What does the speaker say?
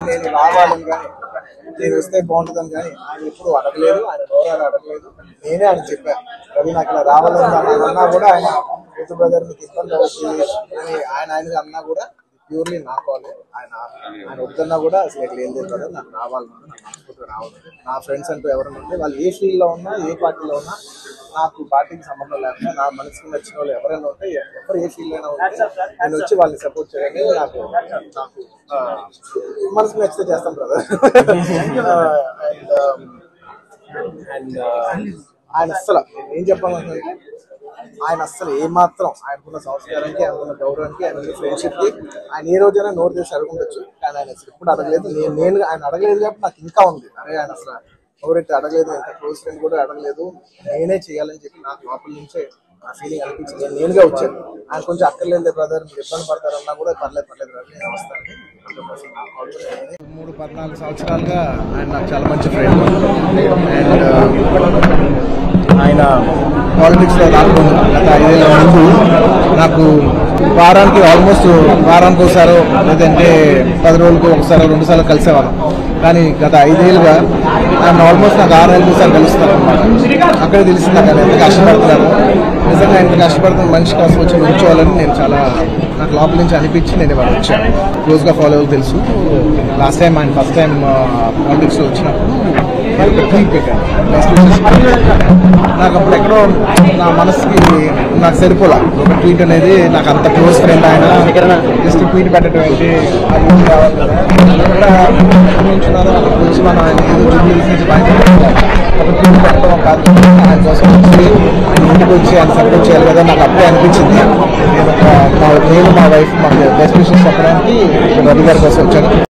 నేను రావాలని కానీ నేను వస్తే బాగుంటుందని కానీ ఆయన ఎప్పుడు అడగలేదు, ఆయన అడగలేదు. నేనే ఆయన చెప్పాను, రవి నాకు ఇలా రావాలని అన్నా కూడా ఆయన రైతు బ్రదర్ మీకు ఇబ్బంది అవుతుంది అని ఆయన అన్నా కూడా ప్యూర్లీ నా కాలే. ఆయన వద్దన్నా కూడా అసలు లేదు కదా, నాకు రావాలన్నా నాకు రావాలి. నా ఫ్రెండ్స్ అంటూ ఎవరైనా ఉంటే వాళ్ళు ఏ ఫీల్డ్లో ఉన్నా ఏ పార్టీలో ఉన్నా నాకు పార్టీకి సంబంధం లేకుండా నా మనసుకు నచ్చిన వాళ్ళు ఎవరైనా ఉంటే ఎవరు ఏ ఫీల్డ్ అయినా ఉంటే నేను వచ్చి వాళ్ళని సపోర్ట్ చేయాలి. నాకు మనసుకు నచ్చితే చేస్తాం బ్రదర్. అండ్ ఆయన అస్సలు ఏం చెప్పాలంటే ఆయన అస్సలు ఏమాత్రం ఆయనకున్న సంస్కారానికి, ఆయనకున్న గౌరవానికి, ఆయనకున్న ఫ్రెండ్షిప్కి ఆయన ఏ రోజైనా నోరు చేసి అడుగుండొచ్చు. కానీ ఆయన అసలు ఎప్పుడు అడగలేదు. నేను ఆయన అడగలేదు కాబట్టి నాకు ఇంకా ఉంది. అదే ఆయన అసలు ఎవరైతే అడగలేదు, ఎంత క్లోజ్ ఫ్రెండ్ కూడా అడగలేదు, నేనే చేయాలని చెప్పి నాకు లోపల నుంచే ఆ ఫీలింగ్ అనిపించింది. నేను నేనుగా వచ్చాను. ఆయన కొంచెం అక్కర్లేదు బ్రదర్, మీరు ఇబ్బంది పడతారన్నా కూడా పర్లేదు బ్రదర్ నేను వస్తాను. 3-14 సంవత్సరాలుగా ఆయన నాకు చాలా మంచి ఫ్రెండ్. అండ్ ఆయన పాలిటిక్స్లో రాకముందు గత 5 ఏళ్ళ ముందు నాకు వారానికి ఒకసారో లేదంటే 10 రోజులకు ఒకసారో 2 సార్లు కలిసేవాళ్ళం. కానీ గత 5 ఏళ్ళుగా ఆయన ఆల్మోస్ట్ నాకు 6 నెలలకు ఒకసారి కలుస్తాను అనమాట. అక్కడే తెలిసింది నాకు ఆయన ఎంత కష్టపడుతున్నాను. నిజంగా ఎంత కష్టపడుతున్న మనిషి కోసం వచ్చి నిల్చోవాలని నాకు లోపల నుంచి అనిపించి నేను ఇవాళ వచ్చాను. క్లోజ్గా ఫాలో అవ్వాలి తెలుసు. లాస్ట్ టైం ఆయన ఫస్ట్ టైం పాలిటిక్స్లో వచ్చినప్పుడు ట్వీట్ పెట్టాను. నాకు అప్పుడు ఎక్కడో నా మనసుకి నాకు సరిపోలా ఒక ట్వీట్ అనేది. నాకు అంత క్లోజ్ ఫ్రెండ్ ఆయన జస్ట్ ట్వీట్ పెట్టడం ఏంటి, అది వచ్చి మనం ట్వీట్ పెట్టడం కాదు, ఆయన కోసం వచ్చి ఆయన ఇంటికి వచ్చి ఆయన సపోర్ట్ చేయాలి కదా. నాకు అప్పుడే అనిపించింది. నేను మా వైఫ్ మాకు బెస్ట్ విషయం చెప్పడానికి రవి గారి కోసం వచ్చాను.